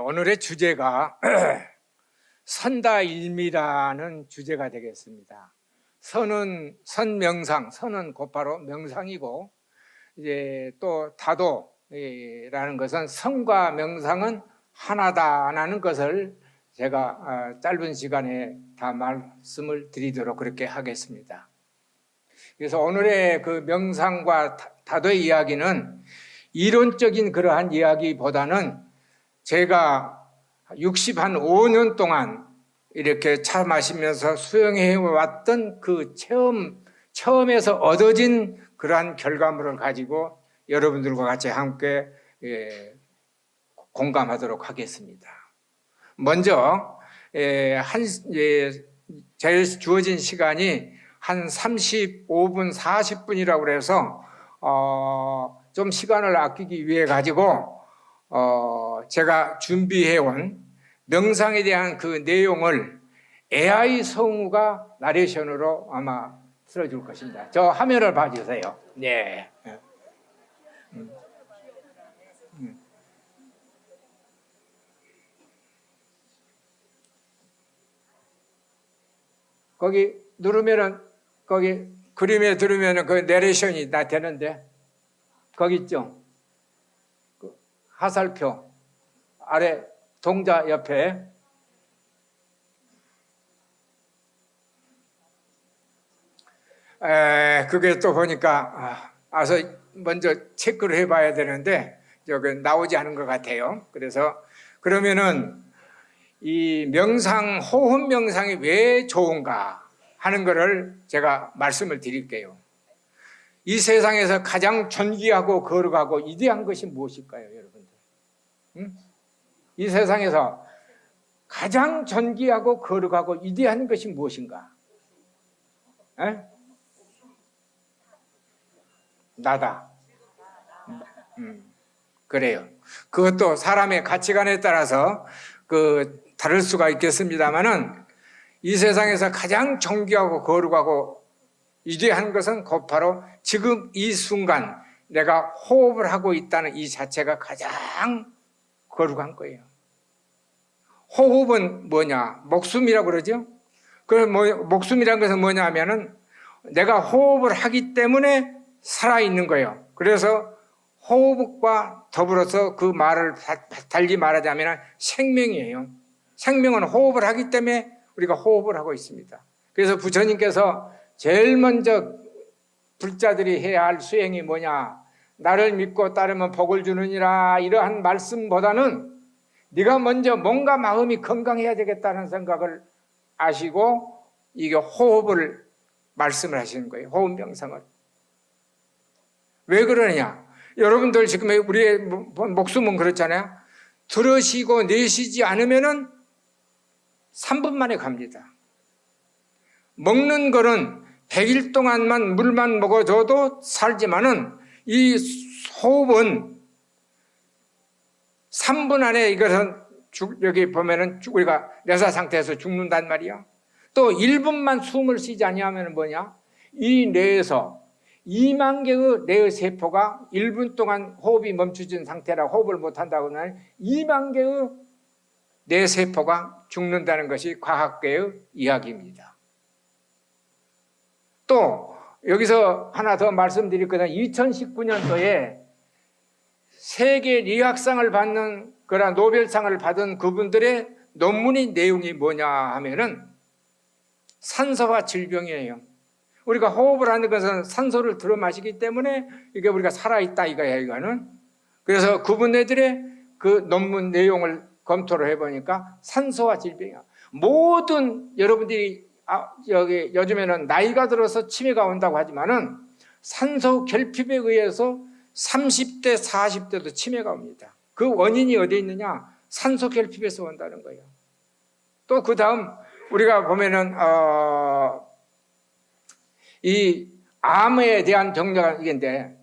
오늘의 주제가 선다일미라는 주제가 되겠습니다. 선명상, 선은 곧바로 명상이고, 이제 또 다도라는 것은 선과 명상은 하나다라는 것을 제가 짧은 시간에 다 말씀을 드리도록 그렇게 하겠습니다. 그래서 오늘의 그 명상과 다도의 이야기는 이론적인 그러한 이야기보다는 제가 65년 동안 이렇게 차 마시면서 수행해 왔던 그 처음에서 얻어진 그러한 결과물을 가지고 여러분들과 같이 함께 공감하도록 하겠습니다. 먼저 제일 주어진 시간이 한 35분, 40분이라고 그래서 좀 시간을 아끼기 위해 가지고 제가 준비해온 명상에 대한 그 내용을 AI 성우가 나레이션으로 아마 틀어줄 것입니다. 저 화면을 봐주세요. 네. 거기 누르면은 거기 그림에 들으면은 그 내레이션이 다 되는데 거기 있죠. 그 하살표 아래 동자 옆에 그게 또 보니까 와서 먼저 체크를 해봐야 되는데 저기 나오지 않은 것 같아요. 그래서 그러면은 이 명상, 호흡 명상이 왜 좋은가 하는 것을 제가 말씀을 드릴게요. 이 세상에서 가장 존귀하고 거룩하고 위대한 것이 무엇일까요, 여러분들? 응? 이 세상에서 가장 존귀하고 거룩하고 위대한 것이 무엇인가? 에? 나다. 그래요. 그것도 사람의 가치관에 따라서 다를 수가 있겠습니다만은 이 세상에서 가장 존귀하고 거룩하고 위대한 것은 곧바로 지금 이 순간 내가 호흡을 하고 있다는 이 자체가 가장 거룩한 거예요. 호흡은 뭐냐? 목숨이라고 그러죠? 목숨이라는 것은 뭐냐 하면은 내가 호흡을 하기 때문에 살아있는 거예요. 그래서 호흡과 더불어서 그 말을 달리 말하자면 생명이에요. 생명은 호흡을 하기 때문에 우리가 호흡을 하고 있습니다. 그래서 부처님께서 제일 먼저 불자들이 해야 할 수행이 뭐냐? 나를 믿고 따르면 복을 주느니라 이러한 말씀보다는 네가 먼저 몸과 마음이 건강해야 되겠다는 생각을 아시고 이게 호흡을 말씀을 하시는 거예요. 호흡 명상을. 왜 그러느냐? 여러분들 지금 우리의 목숨은 그렇잖아요. 들으시고 내쉬지 않으면은 3분 만에 갑니다. 먹는 거는 100일 동안만 물만 먹어줘도 살지만은 이 호흡은 3분 안에 이것은 여기 보면은 우리가 뇌사 상태에서 죽는단 말이야. 또 1분만 숨을 쉬지 아니하면 뭐냐? 이 뇌에서 2만 개의 뇌의 세포가 1분 동안 호흡이 멈춰진 상태라 호흡을 못한다고 하면 2만 개의 뇌 세포가 죽는다는 것이 과학계의 이야기입니다. 또 여기서 하나 더 말씀드릴 것은 2019년도에 세계 의학상을 받는 그런 노벨상을 받은 그분들의 논문의 내용이 뭐냐 하면은 산소와 질병이에요. 우리가 호흡을 하는 것은 산소를 들어 마시기 때문에 이게 우리가 살아있다 이거야, 이거는. 그래서 그분들의 그 논문 내용을 검토를 해보니까 산소와 질병이야. 모든 여러분들이 여기 요즘에는 나이가 들어서 치매가 온다고 하지만은 산소 결핍에 의해서 30대, 40대도 치매가 옵니다. 그 원인이 어디에 있느냐? 산소 결핍에서 온다는 거예요. 또 그 다음 우리가 보면은 이 암에 대한 병리가 이건데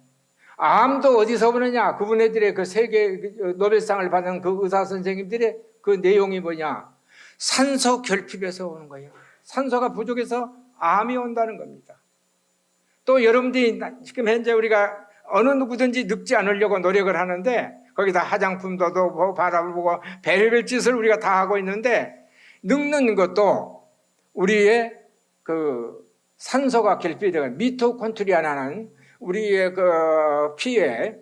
암도 어디서 오느냐? 그분들의 그 세계 노벨상을 받은 그 의사 선생님들의 그 내용이 뭐냐? 산소 결핍에서 오는 거예요. 산소가 부족해서 암이 온다는 겁니다. 또 여러분들이 지금 현재 우리가 어느 누구든지 늙지 않으려고 노력을 하는데 거기다 화장품도 넣고 바람을 보고 별의별 짓을 우리가 다 하고 있는데, 늙는 것도 우리의 그 산소가 결핍되고 미토콘드리아라는 우리의 그 피에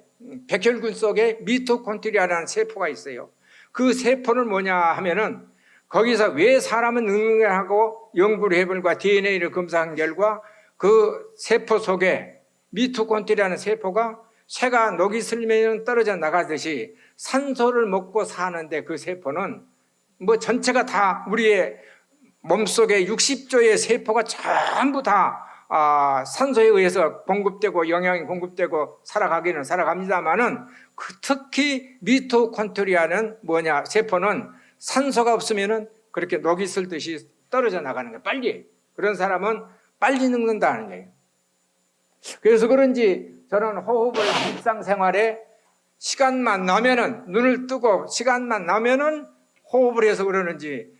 백혈군 속에 미토콘드리아라는 세포가 있어요. 그 세포는 뭐냐 하면은 거기서 왜 사람은 늙는가 하고 연구를 해보니까 DNA를 검사한 결과 그 세포 속에 미토콘드리아라는 세포가 새가 녹이 슬면 떨어져 나가듯이 산소를 먹고 사는데, 그 세포는 뭐 전체가 다 우리의 몸속에 60조의 세포가 전부 다 산소에 의해서 공급되고 영양이 공급되고 살아가기는 살아갑니다만은, 특히 미토콘드리아는 뭐냐, 세포는 산소가 없으면은 그렇게 녹이 슬듯이 떨어져 나가는 거예요. 빨리. 그런 사람은 빨리 늙는다는 거예요. 그래서 그런지 저는 호흡을 일상생활에 시간만 나면은, 눈을 뜨고 시간만 나면은 호흡을 해서 그러는지,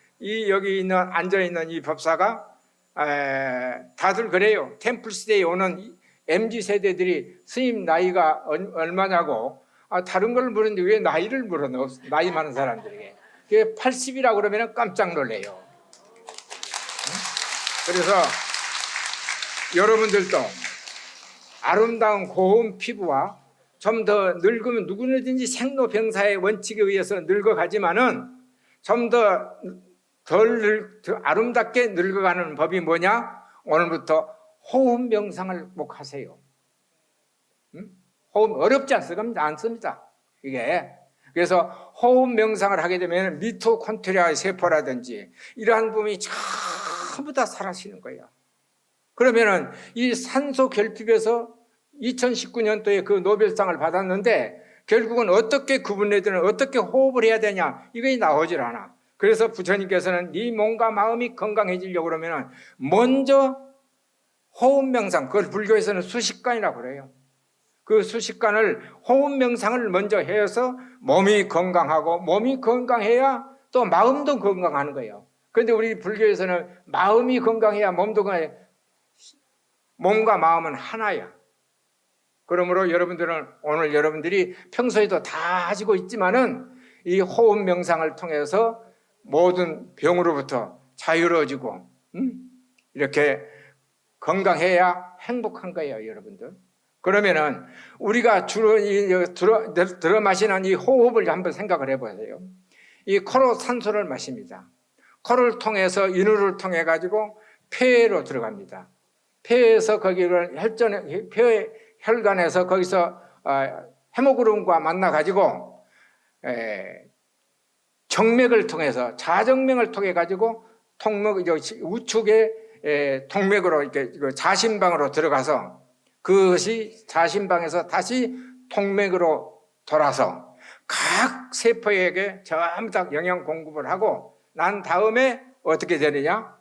여기 있는 앉아있는 이 법사가 다들 그래요. 템플스테이 오는 MZ세대들이 스님 나이가 얼마냐고 다른 걸 물었는데 왜 나이를 물어? 나이 많은 사람들에게. 80이라고 그러면 깜짝 놀래요. 그래서 여러분들도 아름다운 고운 피부와 좀 더 늙으면 누구든지 생로병사의 원칙에 의해서 늙어가지만은 좀 더 더 아름답게 늙어가는 법이 뭐냐? 오늘부터 호흡 명상을 꼭 하세요. 호흡 어렵지 않습니다. 이게. 그래서 호흡 명상을 하게 되면 미토콘드리아 세포라든지 이러한 부분이 전부 다 사라지는 거예요. 그러면은 이 산소 결핍에서 2019년도에 그 노벨상을 받았는데, 결국은 어떻게 구분해야 어떻게 호흡을 해야 되냐, 이게 나오질 않아. 그래서 부처님께서는 네 몸과 마음이 건강해지려고 그러면 먼저 호흡 명상, 그걸 불교에서는 수식관이라고 그래요. 그 수식관을, 호흡 명상을 먼저 해서 몸이 건강하고, 몸이 건강해야 또 마음도 건강하는 거예요. 그런데 우리 불교에서는 마음이 건강해야 몸도 건강해. 몸과 마음은 하나야. 그러므로 여러분들은, 오늘 여러분들이 평소에도 다 하시고 있지만은 이 호흡 명상을 통해서 모든 병으로부터 자유로워지고 이렇게 건강해야 행복한 거예요, 여러분들. 그러면은 우리가 주로 들어 마시는 이 호흡을 한번 생각을 해보세요. 이 코로 산소를 마십니다. 코를 통해서 인후를 통해 가지고 폐로 들어갑니다. 폐에서 거기를 혈관에서 거기서 헤모그룹과 만나 가지고 정맥을 통해서, 자정맥을 통해 가지고 우측의 동맥으로 이렇게 자신방으로 들어가서, 그것이 자신방에서 다시 동맥으로 돌아서 각 세포에게 전부 다 영양 공급을 하고 난 다음에 어떻게 되느냐?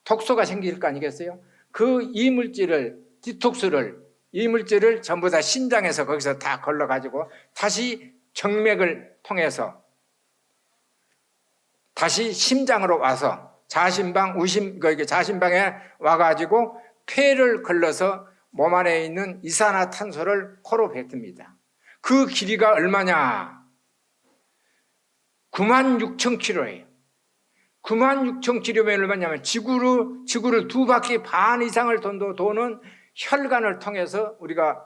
독소가 생길 거 아니겠어요? 그 이물질을, 디톡스를, 이물질을 전부 다 신장에서 거기서 다 걸러가지고 다시 정맥을 통해서 다시 심장으로 와서 자신방, 자신방에 와가지고 폐를 걸러서 몸 안에 있는 이산화탄소를 코로 뱉습니다. 그 길이가 얼마냐? 96,000km예요. 96,000km면 얼마냐면 지구를 2바퀴 반 이상을 도는 혈관을 통해서 우리가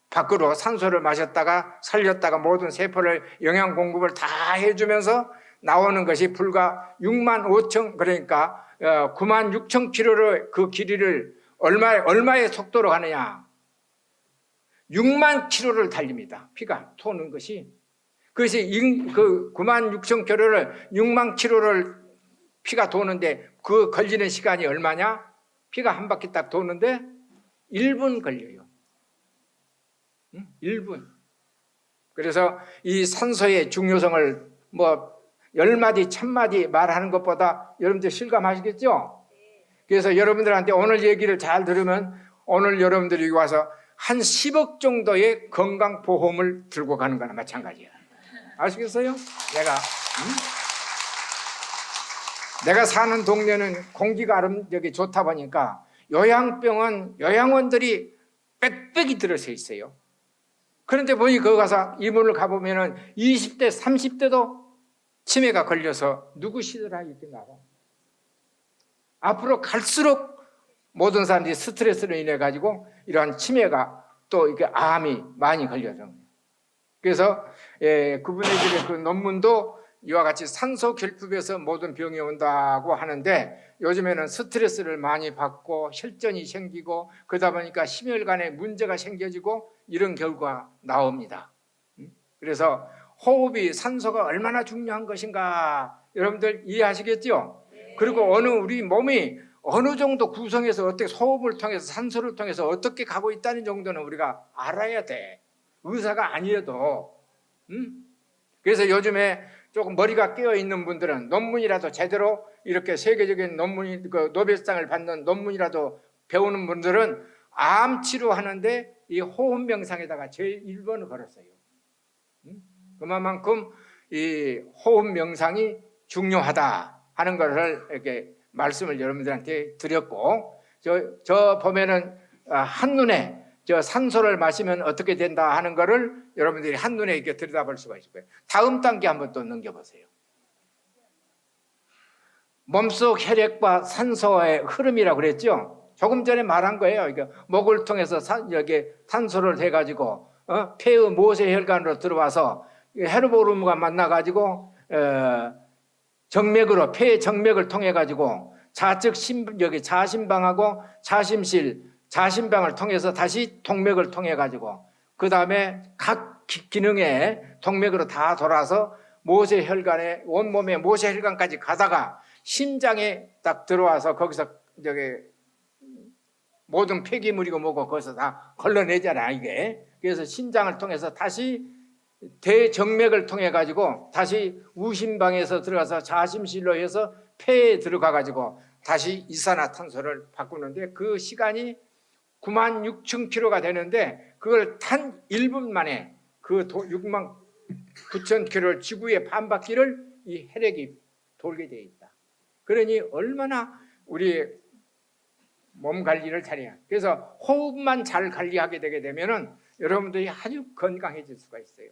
밖으로 산소를 마셨다가 살렸다가 모든 세포를 영양 공급을 다 해주면서 나오는 것이 불과 65,000, 그러니까 96,000km를, 그 길이를 얼마의 속도로 가느냐? 6만 km를 달립니다. 피가 도는 것이. 그것이 그 96,000km를 6만 km를 피가 도는데 그 걸리는 시간이 얼마냐? 피가 한 바퀴 딱 도는데 1분 걸려요. 1분. 그래서 이 산소의 중요성을 10마디, 1000마디 말하는 것보다 여러분들 실감하시겠죠? 그래서 여러분들한테 오늘 얘기를 잘 들으면 오늘 여러분들이 와서 한 10억 정도의 건강보험을 들고 가는 거나 마찬가지야. 아시겠어요? 내가 사는 동네는 공기가 좋다 보니까 요양병원, 요양원들이 빽빽이 들어서 있어요. 그런데 거기 가서 이문을 가보면은 20대, 30대도 치매가 걸려서 누구 시대라 이렇게 나와. 앞으로 갈수록 모든 사람들이 스트레스로 인해 가지고 이러한 치매가 또 이렇게 암이 많이 걸려요. 그래서 그분의 그 논문도 이와 같이 산소 결핍에서 모든 병이 온다고 하는데, 요즘에는 스트레스를 많이 받고 혈전이 생기고 그러다 보니까 심혈관에 문제가 생겨지고 이런 결과가 나옵니다. 그래서 호흡이, 산소가 얼마나 중요한 것인가 여러분들 이해하시겠죠? 그리고 우리 몸이 어느 정도 구성해서 어떻게 호흡을 통해서 산소를 통해서 어떻게 가고 있다는 정도는 우리가 알아야 돼. 의사가 아니어도. 그래서 요즘에 조금 머리가 깨어 있는 분들은 논문이라도 제대로 이렇게 세계적인 논문이, 그 노벨상을 받는 논문이라도 배우는 분들은 암 치료하는데 이 호흡 명상에다가 제일 1번을 걸었어요. 그만큼 이 호흡 명상이 중요하다 하는 것을 이렇게 말씀을 여러분들한테 드렸고, 저 보면은 한눈에 저 산소를 마시면 어떻게 된다 하는 것을 여러분들이 한눈에 이렇게 들여다볼 수가 있을 거예요. 다음 단계 한번 또 넘겨보세요. 몸속 혈액과 산소의 흐름이라고 그랬죠. 조금 전에 말한 거예요. 이게 목을 통해서 여기 산소를 해가지고 폐의 모세혈관으로 들어와서 헤르보름과 만나가지고 정맥으로, 폐의 정맥을 통해 가지고 좌측 여기 자심방하고 자심방을 통해서 다시 동맥을 통해 가지고 그 다음에 각 기능에 동맥으로 다 돌아서 모세혈관에, 온몸의 모세혈관까지 가다가 심장에 딱 들어와서 거기서 저기 모든 폐기물이고 뭐고 거기서 다 걸러내잖아 이게. 그래서 심장을 통해서 다시 대정맥을 통해 가지고 다시 우심방에서 들어가서 자심실로 해서 폐에 들어가 가지고 다시 이산화탄소를 바꾸는데 그 시간이 96,000km가 되는데 그걸 탄 1분 만에 그 69,000km 지구의 반바퀴를 이 혈액이 돌게 되어 있다. 그러니 얼마나 우리 몸 관리를 잘해야. 그래서 호흡만 잘 관리하게 되게 되면은 여러분들이 아주 건강해질 수가 있어요.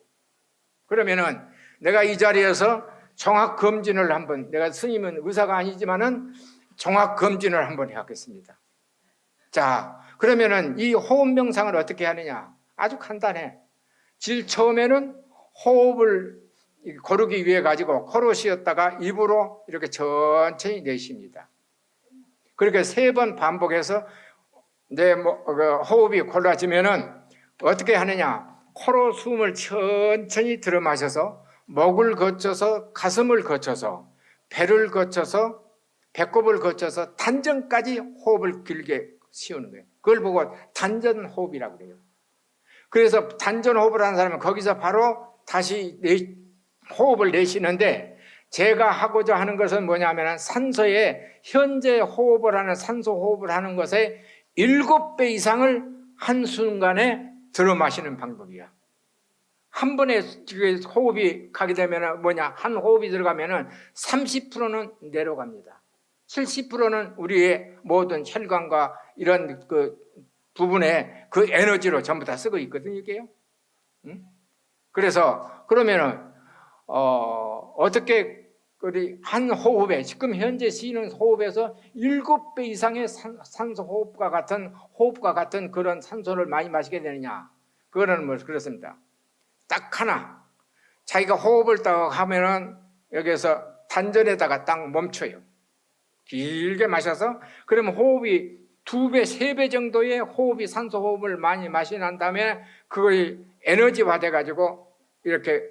그러면은 내가 이 자리에서 종합검진을 한번, 내가 스님은 의사가 아니지만은 종합검진을 한번 해야겠습니다. 자, 그러면은 이 호흡 명상을 어떻게 하느냐? 아주 간단해. 제일 처음에는 호흡을 고르기 위해 가지고 코로 쉬었다가 입으로 이렇게 천천히 내쉽니다. 그렇게 3번 반복해서 내 호흡이 골라지면은 어떻게 하느냐? 코로 숨을 천천히 들어 마셔서 목을 거쳐서 가슴을 거쳐서 배를 거쳐서 배꼽을 거쳐서 단전까지 호흡을 길게 쉬우는 거예요. 그걸 보고 단전호흡이라고 그래요. 그래서 단전호흡을 하는 사람은 거기서 바로 다시 호흡을 내쉬는데, 제가 하고자 하는 것은 뭐냐면 산소에 현재 호흡을 하는 산소 호흡을 하는 것에 7배 이상을 한순간에 들어 마시는 방법이야. 한 번에 호흡이 가게 되면 뭐냐, 한 호흡이 들어가면은 30%는 내려갑니다. 70%는 우리의 모든 혈관과 이런 그 부분에 그 에너지로 전부 다 쓰고 있거든요, 이게요. 그래서 그러면은 어떻게 우리 한 호흡에, 지금 현재 쉬는 호흡에서 7배 이상의 산소 호흡과 같은 그런 산소를 많이 마시게 되느냐? 그거는 뭐 그렇습니다. 딱 하나, 자기가 호흡을 딱 하면은 여기서 단전에다가 딱 멈춰요. 길게 마셔서, 그러면 호흡이 2배, 3배 정도의 호흡이 산소 호흡을 많이 마시는 다음에 그걸 에너지화 돼가지고 이렇게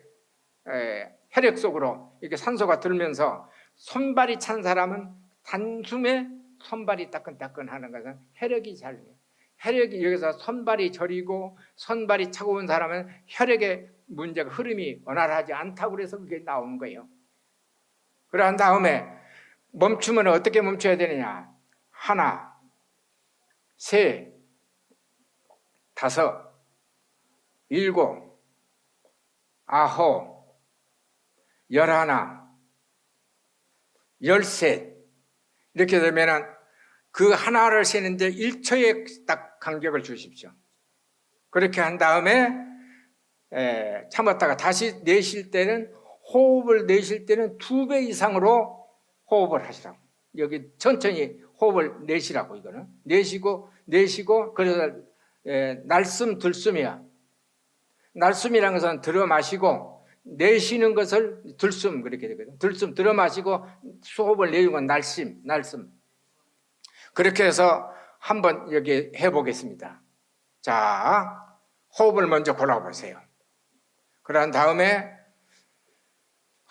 혈액 속으로 이렇게 산소가 들면서 손발이 찬 사람은 단숨에 손발이 따끈따끈 하는 것은 혈액이 잘, 혈액이 여기서 손발이 저리고 손발이 차가운 사람은 혈액의 문제가, 흐름이 원활하지 않다고 그래서 그게 나오는 거예요. 그러한 다음에 멈추면 어떻게 멈춰야 되느냐? 하나, 셋, 다섯, 일곱, 아홉, 11, 13 이렇게 되면은 그 하나를 세는데 1초에 딱 간격을 주십시오. 그렇게 한 다음에 참았다가 다시 내쉴 때는, 호흡을 내쉴 때는 2배 이상으로 호흡을 하시라고. 여기 천천히 호흡을 내쉬라고. 이거는 내쉬고 그래서 날숨 들숨이야. 날숨이라는 것은 들어 마시고 내쉬는 것을 들숨, 그렇게 되거든. 들숨 들어 마시고 호흡을 내쉬는 건 날숨. 그렇게 해서 한번 여기 해보겠습니다. 자, 호흡을 먼저 골라보세요. 그런 다음에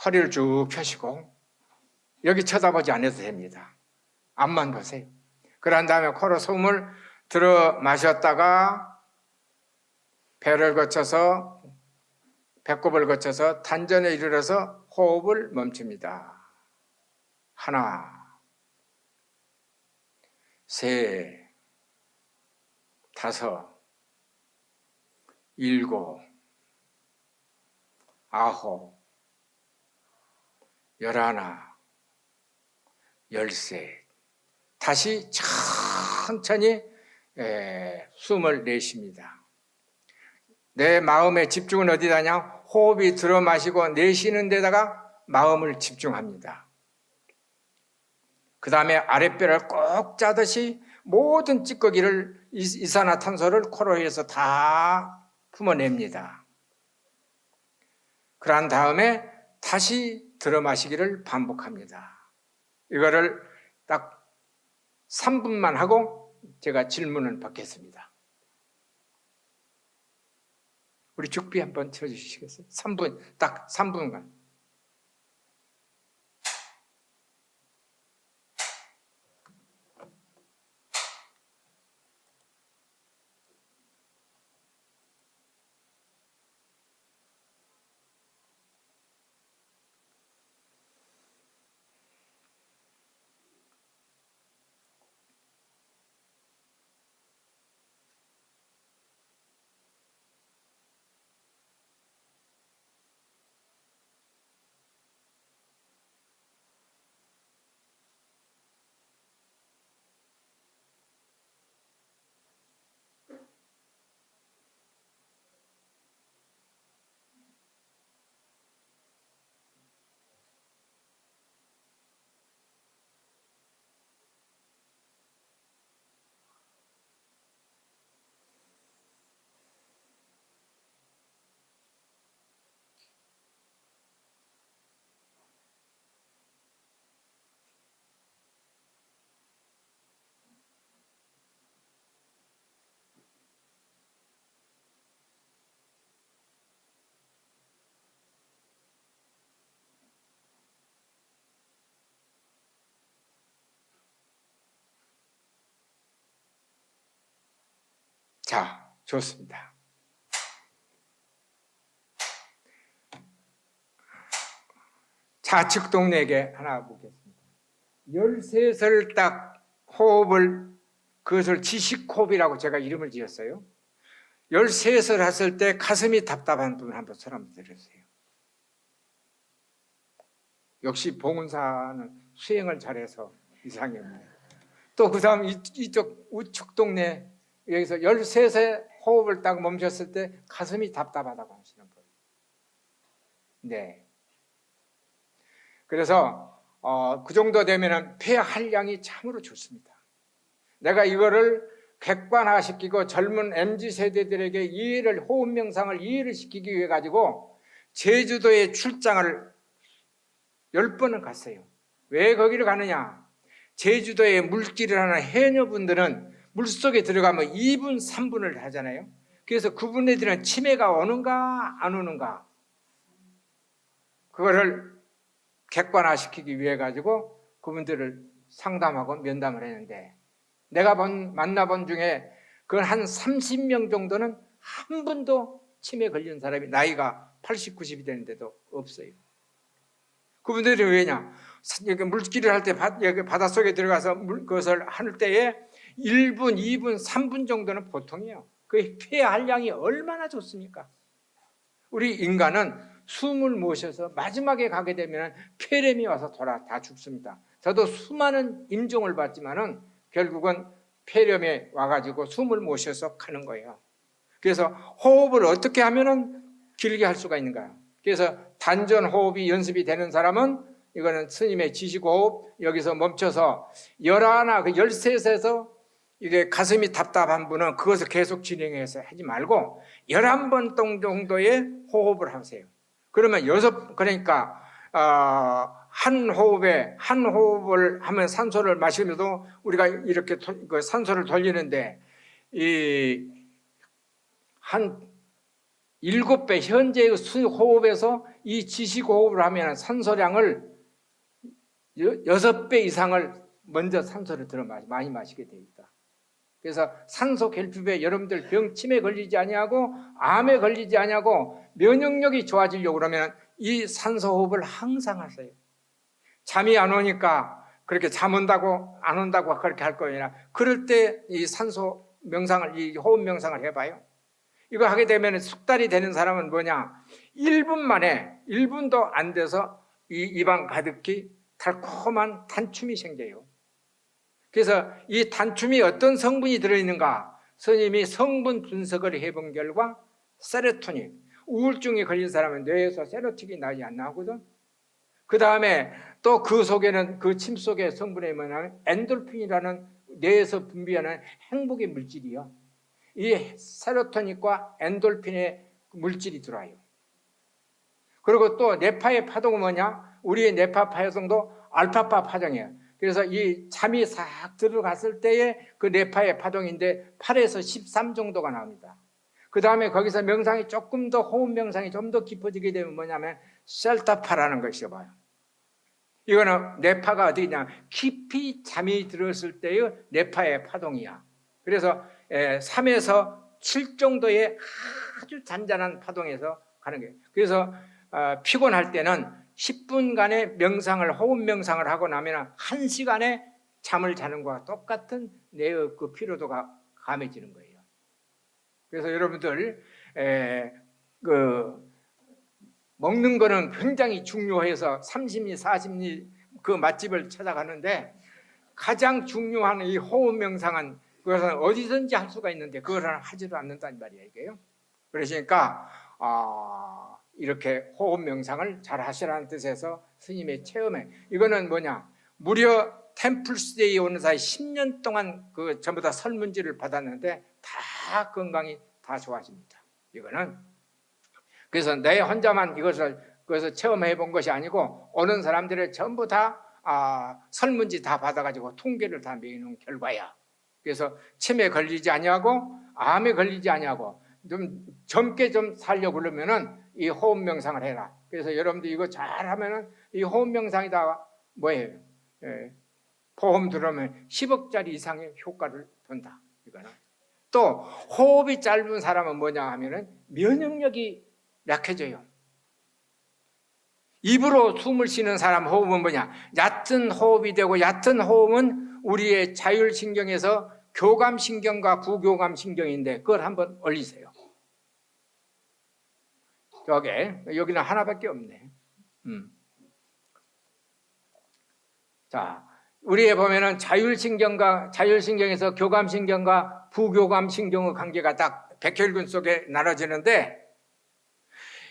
허리를 쭉 펴시고, 여기 쳐다보지 않아도 됩니다. 앞만 보세요. 그런 다음에 코로 숨을 들어 마셨다가 배를 거쳐서, 배꼽을 거쳐서 단전에 이르러서 호흡을 멈춥니다. 하나, 셋, 다섯, 일곱, 아홉, 열하나, 열셋. 다시 천천히 숨을 내쉽니다. 내 마음의 집중은 어디다냐? 호흡이 들어 마시고 내쉬는 데다가 마음을 집중합니다. 그 다음에 아랫배를 꼭 짜듯이 모든 찌꺼기를, 이산화탄소를 코로 해서 다 품어냅니다. 그런 다음에 다시 들어 마시기를 반복합니다. 이거를 딱 3분만 하고 제가 질문을 받겠습니다. 우리 죽비 한번 쳐주시겠어요? 3분, 딱 3분간. 자, 좋습니다. 좌측 동네에게 하나 묻겠습니다. 13살 딱 호흡을, 그것을 지식호흡이라고 제가 이름을 지었어요. 13살 했을 때 가슴이 답답한 분 한번 손 한번 들으세요. 역시 봉은사는 수행을 잘해서 이상입니다. 또 그 다음 이쪽 우측 동네, 여기서 13세 호흡을 딱 멈췄을 때 가슴이 답답하다고 하시는 분. 네. 그래서 그 정도 되면 폐 한량이 참으로 좋습니다. 내가 이거를 객관화시키고 젊은 MZ세대들에게 이해를, 호흡 명상을 이해를 시키기 위해 가지고 제주도에 출장을 10번은 갔어요. 왜 거기를 가느냐? 제주도에 물길을 하는 해녀분들은 물속에 들어가면 2분, 3분을 하잖아요. 그래서 그분들은 치매가 오는가 안 오는가, 그거를 객관화시키기 위해 가지고 그분들을 상담하고 면담을 했는데, 내가 만나본 중에 그 한 30명 정도는 한 번도 치매 걸린 사람이 나이가 80, 90이 되는데도 없어요. 그분들이 왜냐? 물길을 할 때 바닷속에 들어가서 그것을 할 때에 1분, 2분, 3분 정도는 보통이에요. 그 폐 한량이 얼마나 좋습니까? 우리 인간은 숨을 모셔서 마지막에 가게 되면 폐렴이 와서 다 죽습니다. 저도 수많은 임종을 받지만은 결국은 폐렴에 와가지고 숨을 모셔서 가는 거예요. 그래서 호흡을 어떻게 하면은 길게 할 수가 있는 거야. 그래서 단전 호흡이 연습이 되는 사람은 이거는 스님의 지식호흡 여기서 멈춰서 11, 13에서 이게 가슴이 답답한 분은 그것을 계속 진행해서 하지 말고 11번 정도의 호흡을 하세요. 그러면 그러니까 한 호흡을 하면 산소를 마시면서 우리가 이렇게 그 산소를 돌리는데 한 7배 현재의 호흡에서 이 지식호흡을 하면 산소량을 6배 이상을 먼저 산소를 많이 마시게 되어 있다. 그래서 산소 결핍에 여러분들 치매에 걸리지 아니하고 암에 걸리지 아니하고 면역력이 좋아지려고 그러면 이 산소 호흡을 항상 하세요. 잠이 안 오니까 그렇게 잠 온다고 안 온다고 그렇게 할 거예요. 아니라 그럴 때 이 산소 명상을, 이 호흡 명상을 해봐요. 이거 하게 되면 숙달이 되는 사람은 뭐냐? 1분 만에 1분도 안 돼서 이 입안 가득히 달콤한 단춤이 생겨요. 그래서 이 단춤이 어떤 성분이 들어있는가? 스님이 성분 분석을 해본 결과 세로토닌, 우울증에 걸린 사람은 뇌에서 세로토닌이 나지 안 나오거든. 그 다음에 또 그 속에는 그 침 속의 성분이 뭐냐면 엔돌핀이라는 뇌에서 분비하는 행복의 물질이요. 이 세로토닌과 엔돌핀의 물질이 들어와요. 그리고 또 뇌파의 파동은 뭐냐? 우리의 뇌파 파동도 알파파 파동이에요. 그래서 이 잠이 싹 들어갔을 때의 그 뇌파의 파동인데 8에서 13 정도가 나옵니다. 그 다음에 거기서 명상이 조금 더 호흡 명상이 좀 더 깊어지게 되면 뭐냐면 셀타파라는 것이 봐요. 이거는 뇌파가 어디냐? 깊이 잠이 들었을 때의 뇌파의 파동이야. 그래서 3에서 7 정도의 아주 잔잔한 파동에서 가는 거예요. 그래서 피곤할 때는 10분간의 명상을, 호흡 명상을 하고 나면 1시간에 잠을 자는 것과 똑같은 뇌의 그 피로도가 감해지는 거예요. 그래서 여러분들 먹는 거는 굉장히 중요해서 30리, 40리 그 맛집을 찾아가는데 가장 중요한 이 호흡 명상은 그것은 어디든지 할 수가 있는데 그걸 하지도 않는다는 말이에요. 이게요. 그러니까 이렇게 호흡 명상을 잘 하시라는 뜻에서 스님의 체험에 이거는 뭐냐? 무려 템플스테이에 오는 사이 10년 동안 그 전부 다 설문지를 받았는데 다 건강이 다 좋아집니다. 이거는 그래서 내 혼자만 그것을 체험해 본 것이 아니고 오는 사람들의 전부 다 설문지 다 받아가지고 통계를 다 매기는 결과야. 그래서 치매에 걸리지 아니하고 암에 걸리지 아니하고 좀 젊게 좀 살려고 그러면은 이 호흡 명상을 해라. 그래서 여러분들 이거 잘하면은 이 호흡 명상이 다 뭐예요? 보험 들으면 10억짜리 이상의 효과를 본다. 이거는 또 호흡이 짧은 사람은 뭐냐 하면은 면역력이 약해져요. 입으로 숨을 쉬는 사람 호흡은 뭐냐? 얕은 호흡이 되고 얕은 호흡은 우리의 자율신경에서 교감신경과 부교감신경인데 그걸 한번 올리세요. 여기는 하나밖에 없네. 자, 우리에 보면은 자율신경에서 교감신경과 부교감신경의 관계가 딱 백혈균 속에 나눠지는데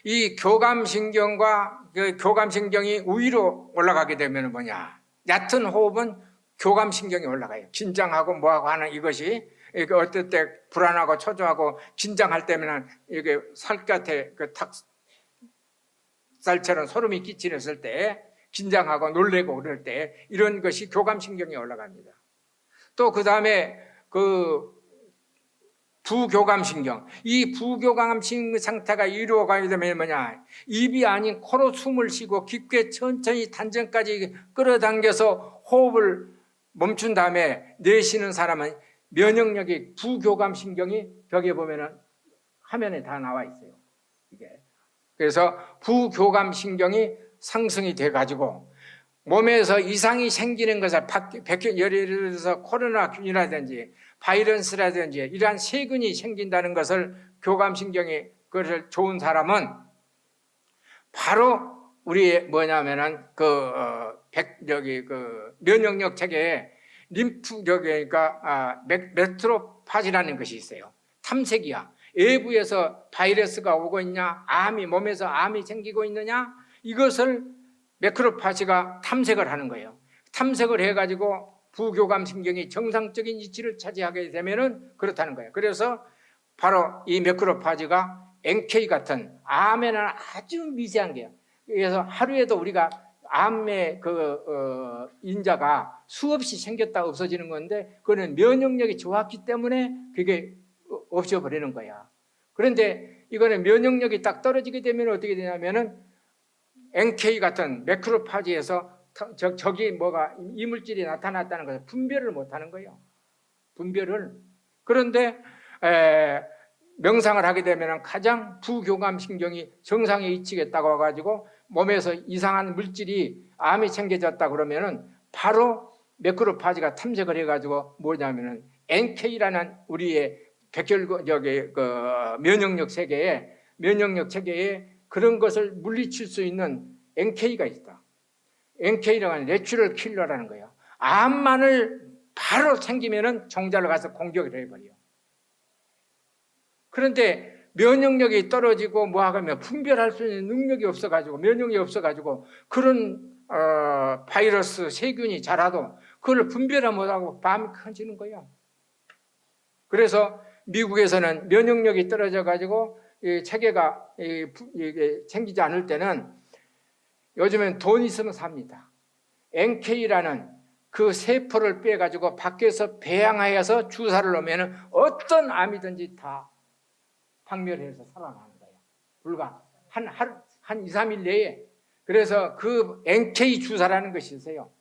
이 교감신경과 그 교감신경이 위로 올라가게 되면 뭐냐? 얕은 호흡은 교감신경이 올라가요. 긴장하고 뭐하고 하는 이것이 이게 어떨 때 불안하고 초조하고 긴장할 때면 이게 살갗에 그 닭살처럼 소름이 끼치렸을 때 긴장하고 놀래고 그럴 때 이런 것이 교감신경이 올라갑니다. 또 그 다음에 그 부교감신경, 이 부교감신경 상태가 이루어가게 되면 뭐냐? 입이 아닌 코로 숨을 쉬고 깊게 천천히 단전까지 끌어당겨서 호흡을 멈춘 다음에 내쉬는 사람은 면역력이 부교감신경이 벽에 보면은 화면에 다 나와 있어요. 이게 그래서 부교감신경이 상승이 돼 가지고 몸에서 이상이 생기는 것을 예를 들어서 코로나균이라든지 바이러스라든지 이러한 세균이 생긴다는 것을 교감신경이 그것을 좋은 사람은 바로 우리의 뭐냐면은 면역력 체계에 림프 그러니까 메트로파지라는 것이 있어요. 탐색이야. 외부에서 바이러스가 오고 있냐, 몸에서 암이 생기고 있느냐, 이것을 매크로파지가 탐색을 하는 거예요. 탐색을 해가지고 부교감신경이 정상적인 위치를 차지하게 되면은 그렇다는 거예요. 그래서 바로 이 매크로파지가 NK 같은 암에는 아주 미세한 게요. 그래서 하루에도 우리가 암의 인자가 수없이 생겼다 없어지는 건데, 그거는 면역력이 좋았기 때문에 그게 없어버리는 거야. 그런데 이거는 면역력이 딱 떨어지게 되면 어떻게 되냐면은 NK 같은 매크로파지에서 저기 뭐가 이물질이 나타났다는 것을 분별을 못하는 거예요. 분별을. 그런데 명상을 하게 되면 가장 부교감신경이 정상에 위치했다고 해가지고 몸에서 이상한 물질이 암이 생겨졌다 그러면은 바로 매크로파지가 탐색을 해가지고 뭐냐면은 NK라는 우리의 면역력 체계에 그런 것을 물리칠 수 있는 NK가 있다. NK라는 내추럴 킬러라는 거예요. 암만을 바로 생기면은 종자를 가서 공격을 해버려요. 그런데 면역력이 떨어지고 뭐하면 분별할 수 있는 능력이 없어가지고, 면역력이 없어가지고 그런 바이러스, 세균이 자라도 그걸 분별을 못하고 마음이 커지는 거예요. 그래서 미국에서는 면역력이 떨어져가지고 이 체계가 이게 생기지 않을 때는 요즘엔 돈 있으면 삽니다. NK라는 그 세포를 빼가지고 밖에서 배양하여서 주사를 놓으면 어떤 암이든지 다 박멸해서 살아나는 거예요. 불과 한 2, 3일 내에. 그래서 그 NK 주사라는 것이 있어요.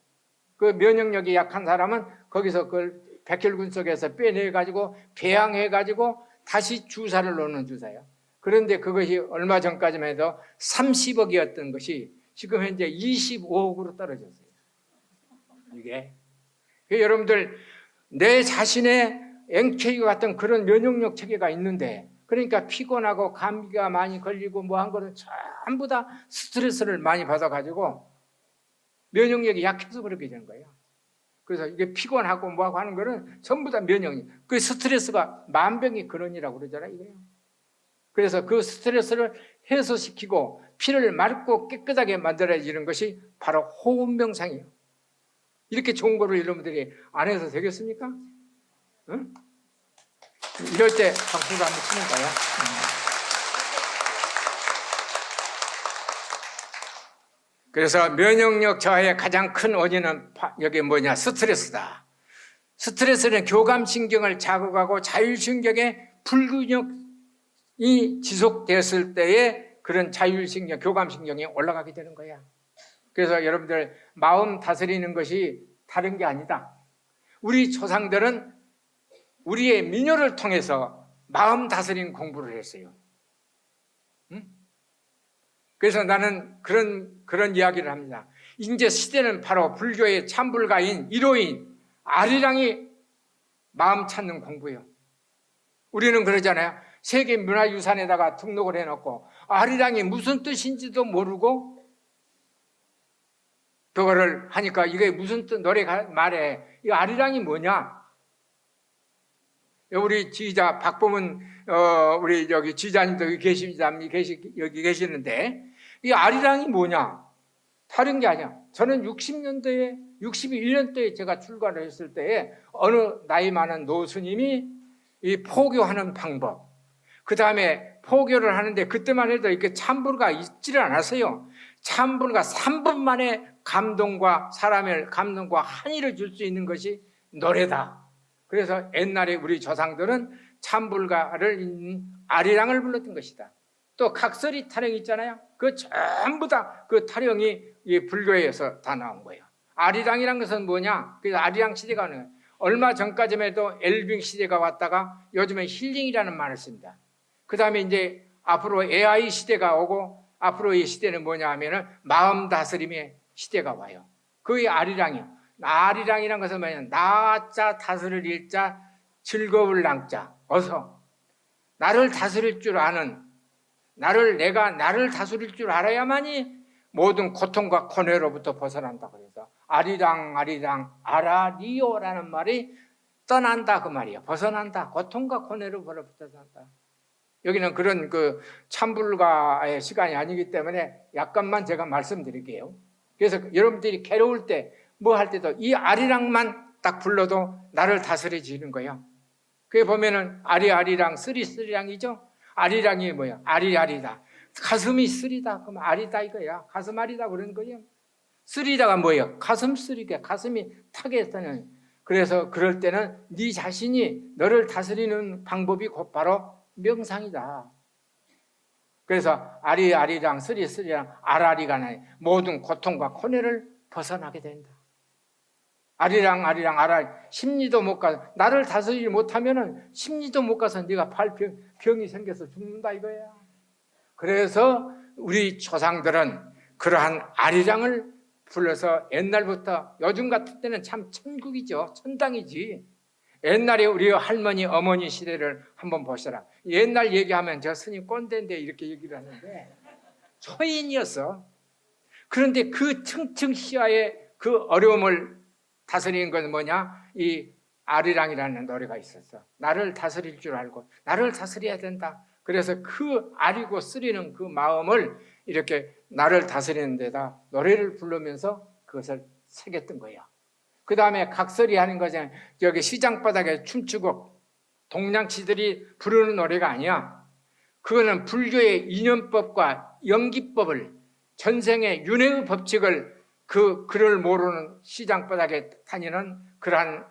그 면역력이 약한 사람은 거기서 그걸 백혈군 속에서 빼내가지고 배양해가지고 다시 주사를 놓는 주사예요. 그런데 그것이 얼마 전까지만 해도 30억이었던 것이 지금 현재 25억으로 떨어졌어요. 이게. 여러분들, 내 자신의 NK와 같은 그런 면역력 체계가 있는데, 그러니까 피곤하고 감기가 많이 걸리고 뭐 한 거는 전부 다 스트레스를 많이 받아가지고 면역력이 약해서 그렇게 되는 거예요. 그래서 이게 피곤하고 뭐하고 하는 거는 전부 다 면역력. 그 스트레스가 만병의 근원이라고 그러잖아요. 이거요. 그래서 그 스트레스를 해소시키고 피를 맑고 깨끗하게 만들어지는 것이 바로 호흡 명상이에요. 이렇게 좋은 거를 여러분들이 안 해서 되겠습니까? 응? 이럴 때 박수를 한번 치는 거야. 그래서 면역력 저하의 가장 큰 원인은 여기 스트레스다. 스트레스는 교감신경을 자극하고 자율신경의 불균형이 지속됐을 때에 그런 자율신경, 교감신경이 올라가게 되는 거야. 그래서 여러분들, 마음 다스리는 것이 다른 게 아니다. 우리 조상들은 우리의 민요를 통해서 마음 다스리는 공부를 했어요. 응? 그래서 나는 그런 이야기를 합니다. 이제 시대는 바로 불교의 참불가인 1호인 아리랑이 마음 찾는 공부예요. 우리는 그러잖아요. 세계문화유산에다가 등록을 해놓고 아리랑이 무슨 뜻인지도 모르고 그거를 하니까 이게 무슨 뜻, 노래가 말해. 이 아리랑이 뭐냐? 우리 지휘자 박보문 우리 여기 지휘자님도 여기 계시는데, 이 아리랑이 뭐냐? 다른 게 아니야. 저는 61년도에 제가 출가를 했을 때에 어느 나이 많은 노스님이 이 포교하는 방법, 그 다음에 포교를 하는데 그때만 해도 이렇게 참불가 있지를 않았어요. 참불가 3분 만에 사람의 감동과 한의를 줄 수 있는 것이 노래다. 그래서 옛날에 우리 조상들은 참불가를 아리랑을 불렀던 것이다. 또 각설이 타령 있잖아요. 그 전부 다 그 타령이 이 불교에서 다 나온 거예요. 아리랑이란 것은 뭐냐? 그래서 아리랑 시대가 오는 거예요. 얼마 전까지만 해도 엘빙 시대가 왔다가 요즘에 힐링이라는 말을 씁니다. 그 다음에 이제 앞으로 AI 시대가 오고, 앞으로 이 시대는 뭐냐 하면은 마음 다스림의 시대가 와요. 그게 아리랑이요. 아리랑이란 것은 뭐냐? 나자 다스릴 일자, 즐거울 랑자. 어서 나를 다스릴 줄 아는, 내가 나를 다스릴 줄 알아야만이 모든 고통과 고뇌로부터 벗어난다. 그래서 아리랑 아라리오라는 말이 떠난다 그 말이에요. 벗어난다. 고통과 고뇌로부터 벗어난다. 여기는 그런 그 참불가의 시간이 아니기 때문에 약간만 제가 말씀드릴게요. 그래서 여러분들이 괴로울 때 뭐 할 때도 이 아리랑만 딱 불러도 나를 다스려지는 거예요. 그게 보면은 아리아리랑 쓰리쓰리랑이죠. 아리랑이 뭐야? 아리아리다. 가슴이 쓰리다. 그럼 아리다 이거야. 가슴 아리다 그런 거예요. 쓰리다가 뭐예요? 가슴 쓰리게 가슴이 타게 했다는. 그래서 그럴 때는 네 자신이 너를 다스리는 방법이 곧바로 명상이다. 그래서 아리아리랑 쓰리쓰리랑 아라리가 나요. 모든 고통과 고뇌를 벗어나게 된다. 아리랑 아라리 심리도 못 가. 나를 다스리지 못하면은 심리도 못 가서 네가 병이 생겨서 죽는다 이거야. 그래서 우리 조상들은 그러한 아리랑을 불러서 옛날부터, 요즘 같은 때는 참 천국이죠. 천당이지. 옛날에 우리 할머니 어머니 시대를 한번 보시라. 옛날 얘기하면 저 스님 꼰대인데 이렇게 얘기를 하는데 초인이었어. 그런데 그 층층시야의 그 어려움을 다스리는 건 뭐냐? 이 아리랑이라는 노래가 있었어. 나를 다스릴 줄 알고 나를 다스려야 된다. 그래서 그 아리고 쓰리는 그 마음을 이렇게 나를 다스리는 데다 노래를 부르면서 그것을 새겼던 거예요. 그 다음에 각설이 하는 거잖아요. 여기 시장바닥에 춤추고 동양치들이 부르는 노래가 아니야. 그거는 불교의 인연법과 연기법을, 전생의 윤회의 법칙을 글을 모르는 시장바닥에 다니는 그러한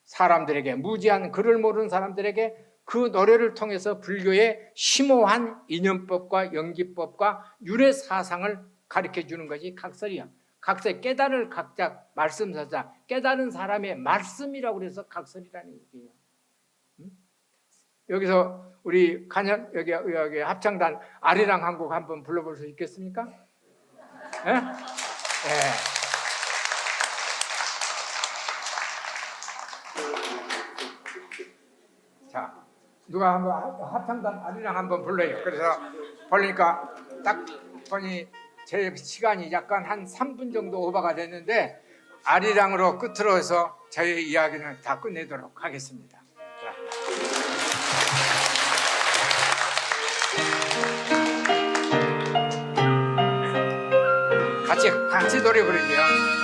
사람들에게, 무지한 글을 모르는 사람들에게 그 노래를 통해서 불교의 심오한 인연법과 연기법과 윤회 사상을 가르쳐 주는 것이 각설이야. 각설, 깨달을 각자 말씀서자, 깨달은 사람의 말씀이라고 그래서 각설이라는 얘기예요. 여기서 우리 간연 여기 합창단 아리랑 한 곡 한번 불러볼 수 있겠습니까? 예? 네? 자, 누가 한번 합창단 아리랑 한번 불러요. 그래서 보니까 딱 보니 제 시간이 약간 한 3분 정도 오버가 됐는데 아리랑으로 끝으로 해서 저의 이야기는 다 끝내도록 하겠습니다. 같이 노래 부르게요.